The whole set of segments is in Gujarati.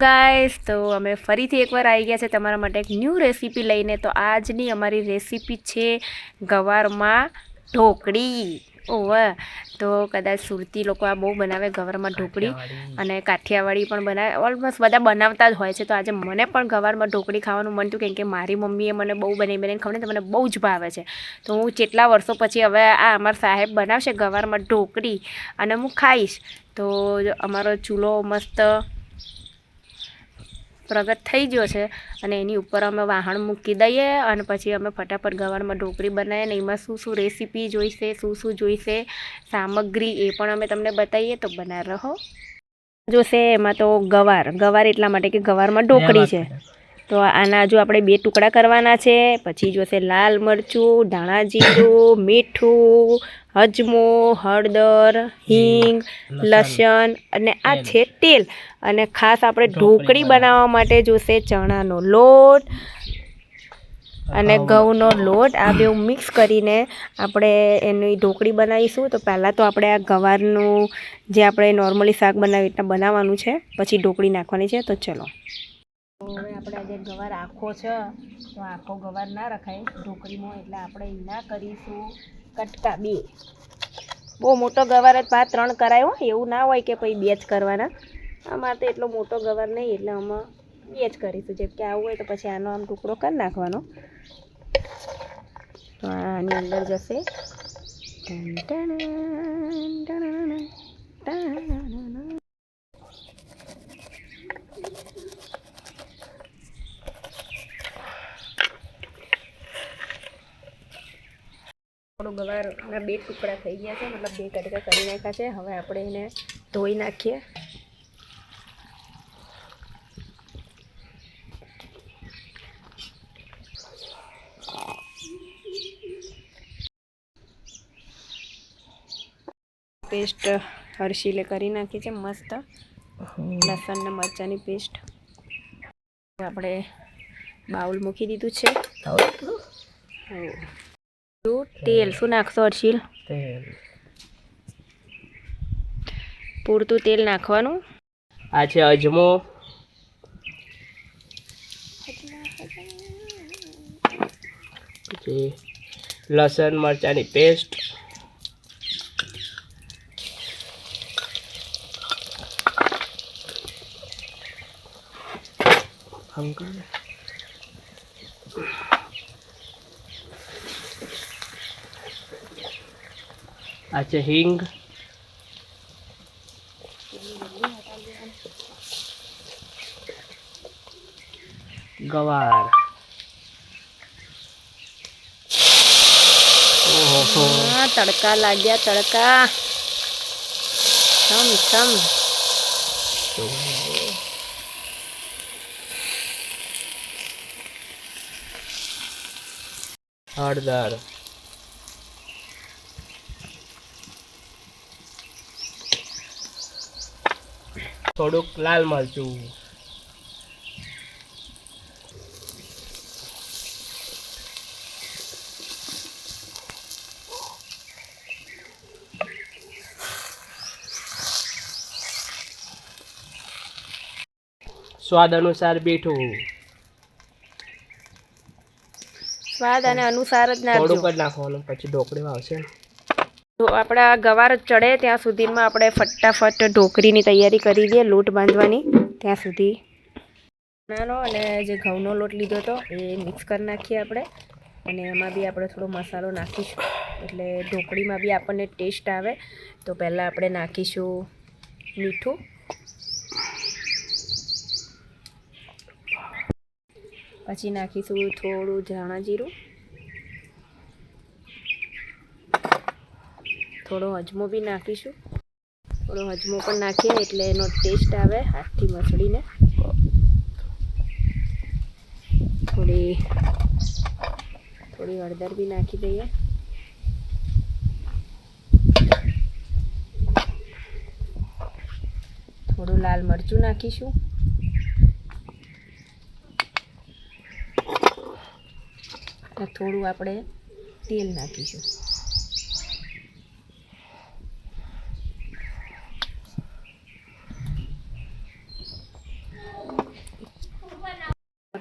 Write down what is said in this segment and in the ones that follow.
ગાઈસ તો અમે ફરીથી એકવાર આવી ગયા છે તમારા માટે એક ન્યૂ રેસીપી લઈને. તો આજની અમારી રેસીપી છે ગવારમાં ઢોકળી. ઓવે તો કદાચ સુરતી લોકો આ બહુ બનાવે ગવારમાં ઢોકળી, અને કાઠિયાવાડી પણ બનાવે. ઓલમોસ્ટ બધા બનાવતા જ હોય છે. તો આજે મને પણ ગવારમાં ઢોકળી ખાવાનું મન થયું, કેમ કે મારી મમ્મીએ મને બહુ બનાવીને ખવડાવી તો મને બહુ જ ભાવે છે. તો હું કેટલા વર્ષો પછી હવે આ અમારા સાહેબ બનાવશે ગવારમાં ઢોકળી અને હું ખાઈશ. તો અમારો ચૂલો મસ્ત પ્રગટ થઈ ગયો છે, અને એની ઉપર અમે વાહણ મૂકી દઈએ અને પછી અમે ફટાફટ ગવારમાં ઢોકળી બનાવીએ. ને એમાં શું શું રેસીપી જોઈશે, શું જોઈશે સામગ્રી, એ પણ અમે તમને બતાવીએ. તો બના રહો. જોશે એમાં તો ગવાર એટલા માટે કે ગવારમાં ઢોકળી છે. તો આના જો આપણે 2 ટુકડા કરવાના છે. પછી જોશે લાલ મરચું, ધાણા જીરું, મીઠું, અજમો, હળદર, હિંગ, લસણ અને આ છે તેલ. અને ખાસ આપણે ઢોકળી બનાવવા માટે જોશે ચણાનો લોટ અને ઘઉંનો લોટ. આ બે મિક્સ કરીને આપણે એની ઢોકળી બનાવીશું. તો પહેલાં તો આપણે આ ગવારનું જે આપણે નોર્મલી શાક બનાવી રીતના બનાવવાનું છે, પછી ઢોકળી નાખવાની છે. તો ચલો, હવે આપણે આજે ગવાર આખો છે, તો આખો ગવાર ના રખાય ઢોકળીમાં, એટલે આપણે એના કરીશું કટકા 2. બહુ મોટો ગવાર જ 5-3 કરાયો, એવું ના હોય કે પછી 2 જ કરવાના. આમાં તો એટલો મોટો ગવાર નહીં, એટલે આમાં 2 જ કરીશું. જેમ કે આવું હોય તો પછી આનો આમ ટુકડો કરી નાખવાનો. તો આની અંદર જશે થોડું ગવારના 2 ટુકડા થઈ ગયા છે, મતલબ 2 કટકા કરી નાખ્યા છે. હવે આપણે એને ધોઈ નાખીએ. પેસ્ટ હર્ષિલે કરી નાખી છે મસ્ત, લસણ ને મરચાંની પેસ્ટ. આપણે બાઉલ મૂકી દીધું છે. તેલ શું નાખશો હર્ષિલ? પૂરતું તેલ નાખવાનું. આ છે અજમો, પછી લસણ મરચાંની પેસ્ટ, આ છે હિંગ, ગવાર, તડકા લાગ્યા, તડકા સમ હળદર, થોડુંક લાલ મરચું, સ્વાદ અનુસાર મીઠું. સ્વાદ અને અનુસાર જ નાખજો. થોડુંક જ નાખવાનું, પછી ઢોકળી આવશે. તો આપણા ગવાર ચડે ત્યાં સુધીમાં આપણે ફટાફટ ઢોકળીની તૈયારી કરી દઈએ, લોટ બાંધવાની. ત્યાં સુધી નાનો અને જે ઘઉંનો લોટ લીધો હતો એ મિક્સ કરી નાખીએ આપણે. અને એમાં બી આપણે થોડો મસાલો નાખીશું, એટલે ઢોકળીમાં બી આપણને ટેસ્ટ આવે. તો પહેલાં આપણે નાખીશું મીઠું, પછી નાખીશું થોડું ધાણા જીરું, થોડો અજમો બી નાખીશું. થોડો અજમો પણ નાખીએ એટલે એનો ટેસ્ટ આવે હાથથી મસળીને. થોડી હળદર બી નાખી દઈએ. થોડું લાલ મરચું નાખીશું. થોડું આપણે તેલ નાખીશું.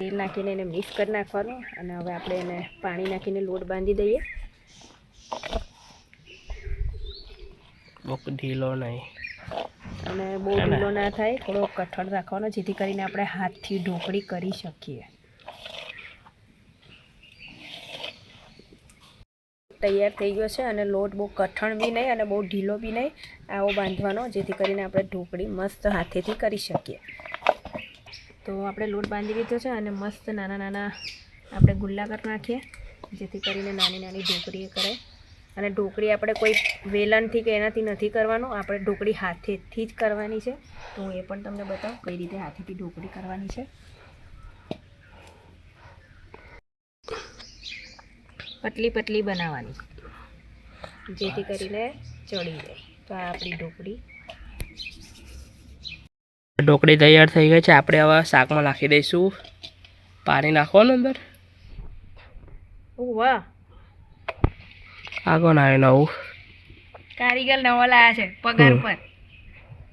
તેલ નાખીને એને મિક્સ કરી નાખવાનું અને હવે આપણે એને પાણી નાખીને લોટ બાંધી દઈએ. બહુ ઢીલો નહીં અને બહુ ઢીલો ના થાય, થોડો કઠણ રાખવાનો જેથી કરીને આપણે હાથથી ઢોકળી કરી શકીએ. તૈયાર થઈ ગયો છે અને લોટ બહુ કઠણ બી નહીં અને બહુ ઢીલો બી નહીં, આવો બાંધવાનો જેથી કરીને આપણે ઢોકળી મસ્ત હાથેથી કરી શકીએ. તો આપણે લોટ બાંધી લીધો છે અને મસ્ત નાના નાના આપણે ગુલ્લા કરી નાખીએ જેથી કરીને નાની નાની ઢોકળી કરે. અને ઢોકળી આપણે કોઈ વેલણથી કે એનાથી નથી કરવાનું, આપણે ઢોકળી હાથેથી જ કરવાની છે. તો હું એ પણ તમને બતાવું કઈ રીતે હાથેથી ઢોકળી કરવાની છે. પતલી પતલી બનાવવાની જેથી કરીને ચડી જાય. તો આ આપણી ઢોકળી તૈયાર થઈ ગઈ છે. આપણે હવે શાકમાં નાખી દઈશું. પાણી નાખવાનું અંદર. વાહ, આગળ આવે નવું કારીગર નવો લાયા છે પગાર પર.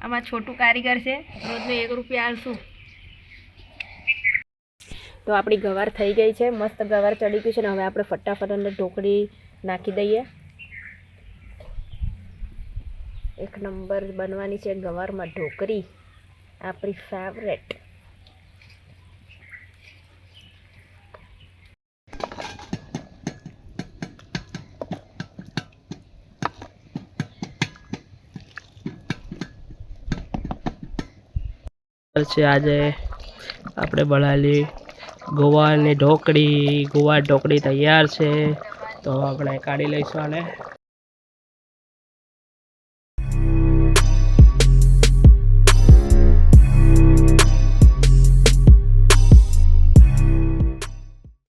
આમાં છોટું કારીગર છે, રોજનો 1 રૂપિયા આલશું. તો આપણી ગવાર થઈ ગઈ છે, મસ્ત ગવાર ચડી ગઈ છે ને હવે આપણે ફટાફટ અંદર ઢોકળી નાખી દઈએ. 1 નંબર બનવાની છે ગવારમાં ઢોકળી, આપણી ફેવરેટ. છે આજે આપણે બનાવેલી ગોવારની ઢોકળી. ગોવાર ઢોકળી તૈયાર છે, તો આપણે કાઢી લઈશું આને.